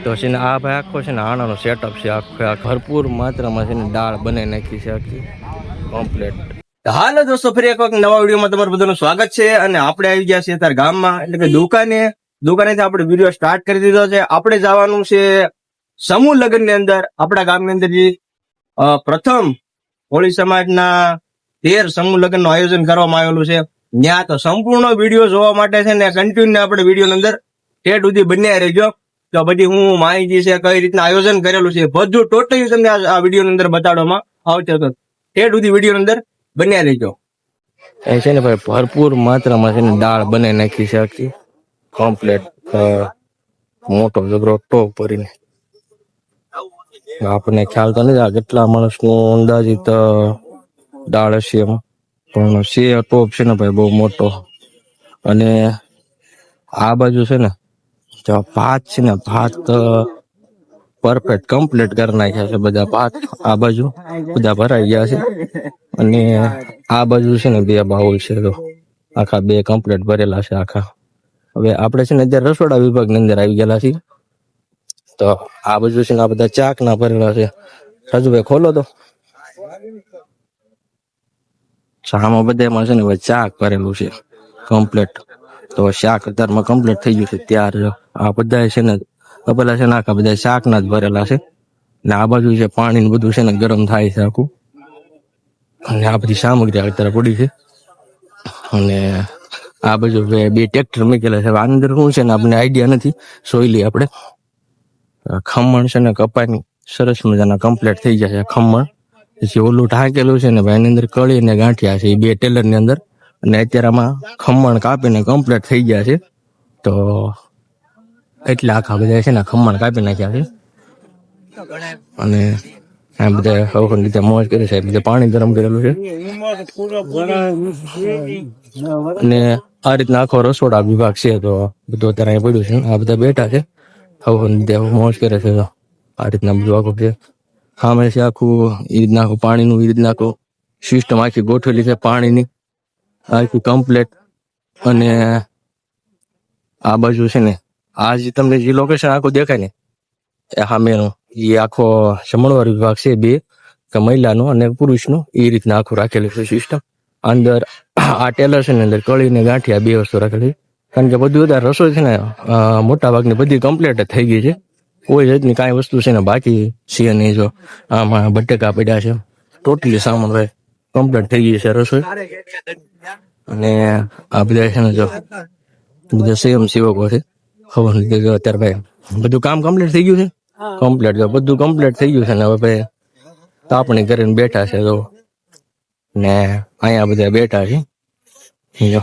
તો છે ને આ ભાઈ આખો છે ને આણાનો સેટઅપ છે, આખો આ ભરપૂર માત્રામાં છે ને દાળ બનાવી નાખી છે આખી કમ્પ્લીટ. હાલો દોસ્તો, ફરી એક વખત નવા વિડીયોમાં તમારું બધાનું સ્વાગત છે. અને આપણે આવી ગયા છીએ અત્યારે ગામમાં, એટલે કે દુકાનેથી આપણે વિડીયો સ્ટાર્ટ કરી દીધો છે. આપણે જવાનું છે સમૂહ લગ્ન ની અંદર. આપણા ગામની અંદર જે પ્રથમ કોળી સમાજના 13 સમૂહ લગ્ન નું આયોજન કરવામાં આવેલું છે. ત્યાં તો સંપૂર્ણ વિડીયો જોવા માટે છે ને કન્ટિન્યુ આપણે વિડીયો ની અંદર ઠેઠ સુધી બન્યા રહેજો. તો બધી હું માહિતી છે, કઈ રીતના આયોજન કરેલું છે, બધું ટોટલી તમને આ વિડીયો ની અંદર બતાડવામાં આવશે. તો ઠેઠ સુધી વિડીયો ની અંદર બન્યા રહેજો. એ છે ને ભાઈ ભરપૂર માત્રામાં છે ને દાળ બનાવી નાખી છે આખી કમ્પ્લીટ, મોટો જબરો ટોપ ભરીને. આપણને ખ્યાલ તો નથી આ કેટલા માણસ નું અંદાજિત દાળ હશે એમ, પણ છે ટોપ છે ને ભાઈ બહુ મોટો. અને આ બાજુ છે ને ભાત છે ને, ભાત પરફેક્ટ કમ્પ્લીટ કરી નાખ્યા છે બધા ભાત. આ બાજુ બધા ભરાઈ ગયા છે. અને આ બાજુ છે ને 2 બાઉલ છે, તો આખા 2 કમ્પ્લીટ ભરેલા છે આખા. હવે આપણે છે ને અત્યારે રસોડા વિભાગની અંદર આવી ગયેલા છીએ. તો આ બાજુ છે ને આ બધા ચાક ના ભરેલા છે. રાજુભાઈ ખોલો તો. આમાં બધામાં છે ને ચાક ભરેલું છે કમ્પ્લીટ. તો શાક અત્યારમાં કમ્પ્લીટ થઈ ગયું છે ત્યાર. આ બધા છે ને પેલા છે ને આખા બધા શાક ના જ ભરેલા છે. ને આ બાજુ છે પાણી બધું છે ને ગરમ થાય છે આખું. અને આ બધી સામગ્રી અત્યારે પડી છે. અને આ બાજુ 2 ટ્રેક્ટર મૂકેલા છે. આ અંદર શું છે ને આપણને આઈડિયા નથી, જોઈ લઈએ આપણે. ખમણ છે ને કપાની સરસ મજાના કમ્પ્લીટ થઈ જશે ખમણ. પછી ઓલું ઢાંકેલું છે ને ભાઈ એની અંદર કળી ને ગાંઠિયા છે, એ 2 ટેલર ની અંદર. અને અત્યારે આમાં ખમણ કાપીને કમ્પ્લીટ થઈ ગયા છે. તો એટલે આખા બધા છે ને ખમણ કાપી નાખ્યા છે. અને આ બધા હવે રીતે મોજ કરી છે, બધા પાણી ગરમ કરેલું છે. અને આ રીતના આખો રસોડા વિભાગ છે. તો બધું અત્યારે અહીં પડ્યું છે. આ બધા બેઠા છે, હવે રીતે મોજ કરે છે. તો આ રીતના બધું આખું છે. સામે છે આખું એ રીતના આખું પાણીનું એ રીતના આખું સિસ્ટમ આખી ગોઠવેલી છે પાણીની આખી કમ્પ્લેટ. અને આ બાજુ છે ને આ જે તમને જે લોકેશન આખું દેખાય ને એ સામેનું, એ આખો જમણવાર વિભાગ છે, 2 કે મહિલાનું અને પુરુષનું. એ રીતના આખું રાખેલું છે સિસ્ટમ. અંદર આ ટેલર છે ને અંદર કળી ને ગાંઠિયા 2 વસ્તુ રાખેલી છે. કારણ કે બધું બધા રસોઈ છે ને મોટા ભાગની બધી કમ્પ્લીટ જ થઈ ગઈ છે. કોઈ જાતની કાંઈ વસ્તુ છે ને બાકી છે નહીં. જો આમાં બટેકા પડ્યા છે, ટોટલી સામાન ભાઈ કમ્પ્લીટ થઈ ગઈ છે રસોઈ. અને આ બધા છે ને જો બધા સ્વયં સેવકો છે. ખબર નથી અત્યારે ભાઈ બધું કામ કમ્પ્લીટ થઈ ગયું છે. કમ્પ્લીટ જો બધું કમ્પ્લીટ થઈ ગયું છે ને હવે ભાઈ તાપણી કરીને બેઠા છે. તો ને અહીંયા બધા બેઠા છે. જો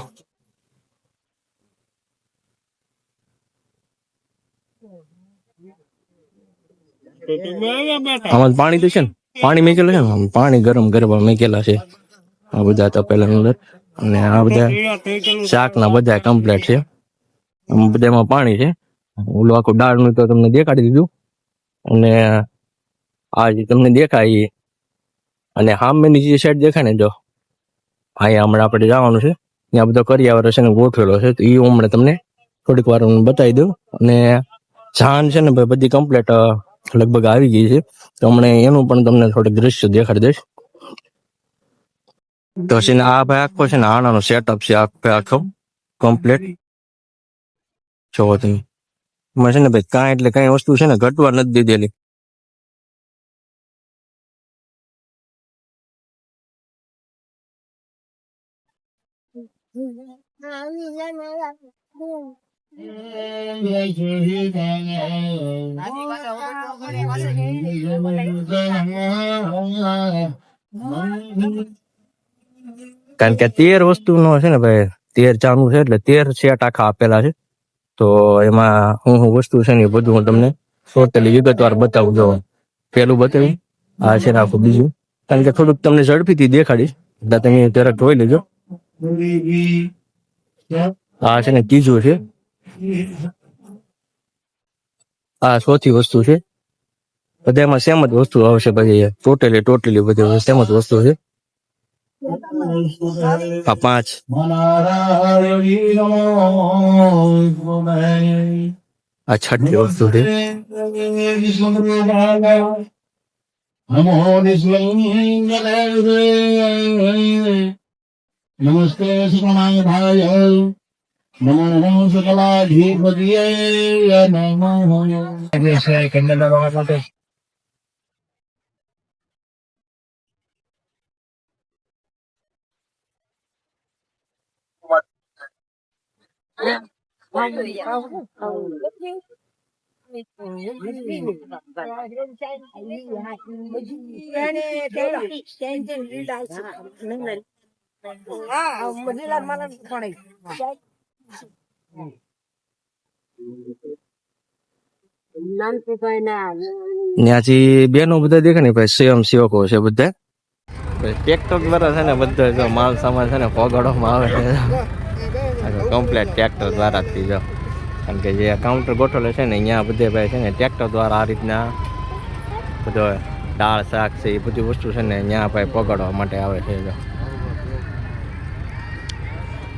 આમાં પાણી તો છે ને, પાણી મેકેલું છે ને, પાણી ગરમ કરવા મેકેલા છે આ બધા તપેલા અંદર. અને આ બધા શાક ના બધા કમ્પ્લીટ છે. બધામાં પાણી છે. ઓલું આખું દાળ નું તો તમને દેખાડી દીધું. અને આ જે તમને દેખાય, અને સામેની જે સાઈડ દેખાય ને, જો અહીંયા હમણાં આપણે જવાનું છે, ત્યાં બધો કરિયાવર છે ને ગોઠવેલો છે. તો એ હમણાં તમને થોડીક વાર હું બતાવી દઉં. અને જાન છે ને ભાઈ બધી કમ્પ્લીટ લગભગ આવી ગઈ છે. તો હમણાં એનું પણ તમને થોડીક દ્રશ્ય દેખાડી દઈશ. તો છે ને આ ભાઈ આખો છે ને આણાનો સેટઅપ છે આખો કમ્પ્લીટ. જોવો તમે એમાં છે ને ભાઈ કાંઈ એટલે કાંઈ વસ્તુ છે ને ઘટવા નથી દીધેલી. કારણ કે 13 વસ્તુ નો છે ને ભાઈ 13 ચાનું છે, એટલે 13 સેટ આખા આપેલા છે. તો એમાં હું વસ્તુ છે ને એ બધું હું તમને ટોટલી વિગતવાર બતાવું. જો પેલું બતાવ્યું આ છે ને આખું બીજું, કારણ કે થોડુંક તમને ઝડપીથી દેખાડીશ એટલે તમે જરાક જોઈ લેજો. આ છે ને ત્રીજું છે. આ ચોથી વસ્તુ છે. બધામાં સેમ જ વસ્તુ આવશે. પછી ટોટલી બધી સેમ જ વસ્તુ છે. આ 5. આ 6ઠી વસ્તુ છે. નમસ્તે શ્રવણાય ભાય નમો સકલાધિપતિએ નમો કંડલા માટે ત્યાંથી બેનો બધા દેખે ને ભાઈ સ્વયં સેવકો છે બધા ટ્રેક્ટર દ્વારા છે ને બધા જો માલ સામાન છે ને પગાડવામાં આવે છે કમ્પ્લેટ ટ્રેક્ટર દ્વારા જ જો કારણ કે જે કાઉન્ટર ગોઠવેલો છે ને અહીંયા બધે ભાઈ છે ને ટ્રેક્ટર દ્વારા આ રીતના બધો દાળ શાક છે એ બધી વસ્તુ છે ને અહીંયા ભાઈ પગાડવા માટે આવે છે જો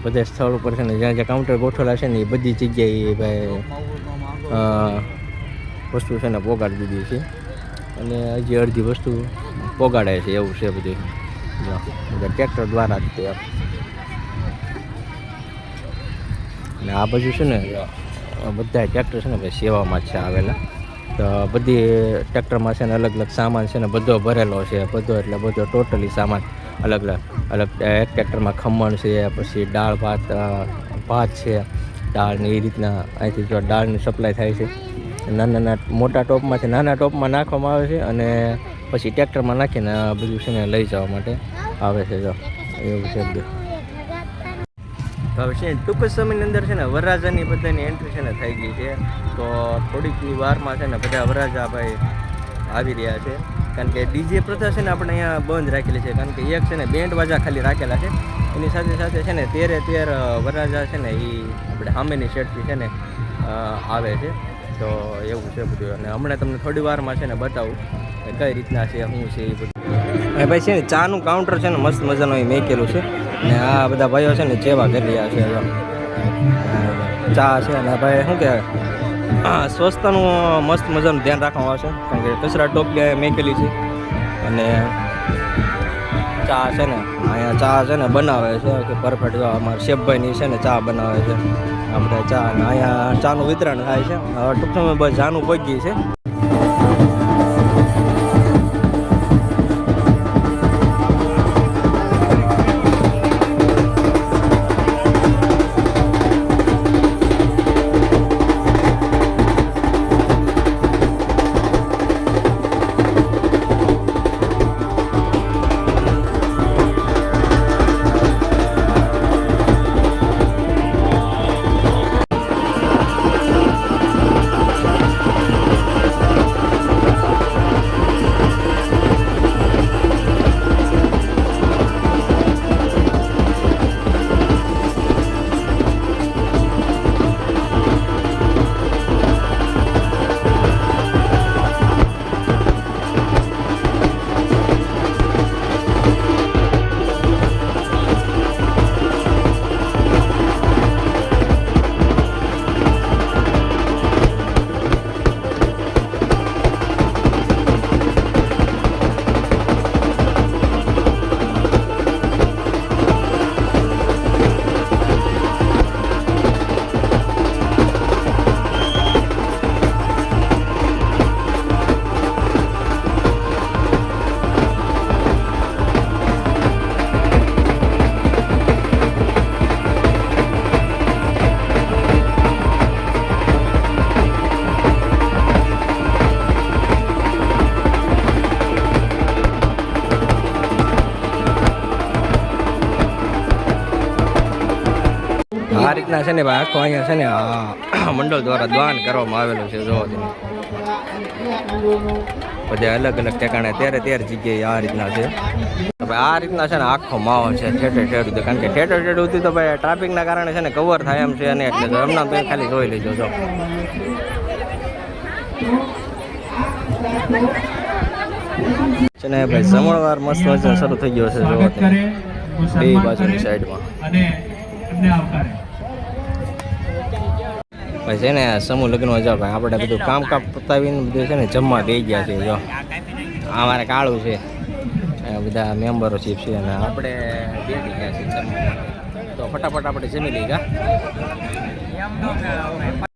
બધે સ્થળ ઉપર છે ને જ્યાં જ્યાં કાઉન્ટર ગોઠવેલા છે ને એ બધી જગ્યાએ ભાઈ વસ્તુ છે ને પોગાડી દીધી છે અને હજી અડધી વસ્તુ પોગાડે છે એવું છે બધું ટ્રેક્ટર દ્વારા જ તે અને આ બાજુ છે ને બધા ટ્રેક્ટર છે ને ભાઈ સેવામાં જ છે આવેલા તો બધી ટ્રેક્ટરમાં છે ને અલગ અલગ સામાન છે ને બધો ભરેલો છે બધો એટલે બધો ટોટલી સામાન અલગ અલગ એક ટ્રેક્ટરમાં ખમણ છે પછી દાળ ભાત છે દાળ ને એ રીતના અહીંથી જો દાળની સપ્લાય થાય છે નાના મોટા ટોપમાંથી નાના ટોપમાં નાખવામાં આવે છે અને પછી ટ્રેક્ટરમાં નાખીને બધું છે ને લઈ જવા માટે આવે છે જો એવું છે બધું હવે છે ટૂંક જ સમયની અંદર છે ને વરરાજાની બધાની એન્ટ્રી છે ને થઈ ગઈ છે તો થોડીક વારમાં છે ને બધા વરરાજા ભાઈ આવી રહ્યા છે કારણ કે ડીજે પ્રથા છે ને આપણે અહીંયા બંધ રાખેલી છે કારણ કે એક છે ને બેન્ડ વાજા ખાલી રાખેલા છે એની સાથે સાથે છે ને 13 વરરાજા છે ને એ આપણે સામેની સેટથી છે ને આવે છે તો એવું છે બધું અને હમણાં તમને થોડી વારમાં છે ને બતાવું કઈ રીતના છે શું છે એ બધું અને ભાઈ છે ને ચાનું કાઉન્ટર છે ને મસ્ત મજાનું એ મેકેલું છે ને આ બધા ભાઈઓ છે ને ચેવા કરી રહ્યા છે ચા છે અને ભાઈ શું કહેવાય સ્વચ્છતાનું મસ્ત મજાનું ધ્યાન રાખવામાં આવશે કારણ કે કચરા ટોપલી મેકેલી છે અને ચા છે ને અહીંયા ચા છે ને બનાવે છે કે પરફેક્ટ અમારા શેફભાઈની છે ને ચા બનાવે છે આપણે ચા અને અહીંયા ચાનું વિતરણ થાય છે ટૂંક સમય બસ ચાનું પગી છે આ રીતના છે ને ભાઈ આખો અહીંયા છે ને મંડળ દ્વારા દાન કરવામાં આવેલું છે જો બધા અલગ અલગ ઠેકાણે 13 જગ્યાએ આ રીતના છે ભાઈ આ રીતના છે ને આખો માહોલ છે ઠેઠ સુધી કારણ કે ઠેઠ સુધી તો ભાઈ ટ્રાફિકના કારણે છે ને કવર થાય એમ છે અને એટલે હમણાં તો ખાલી જોઈ લેજો જો છે ને ભાઈ જમણવાર મસ્ત મજા શરૂ થઈ ગયો છે જો બે બાજુની સાઈડમાં પછી છે ને સમૂહ લગ્નમાં જાઓ ભાઈ આપણે બધું કામ પતાવીને બધું છે ને જમવા દઈ ગયા છે જો અમારે કાળું છે બધા મેમ્બરોશીપ છે અને આપણે બેઠી ગયા છીએ જમવા માટે તો ફટાફટ આપણે જમી લઈએ કા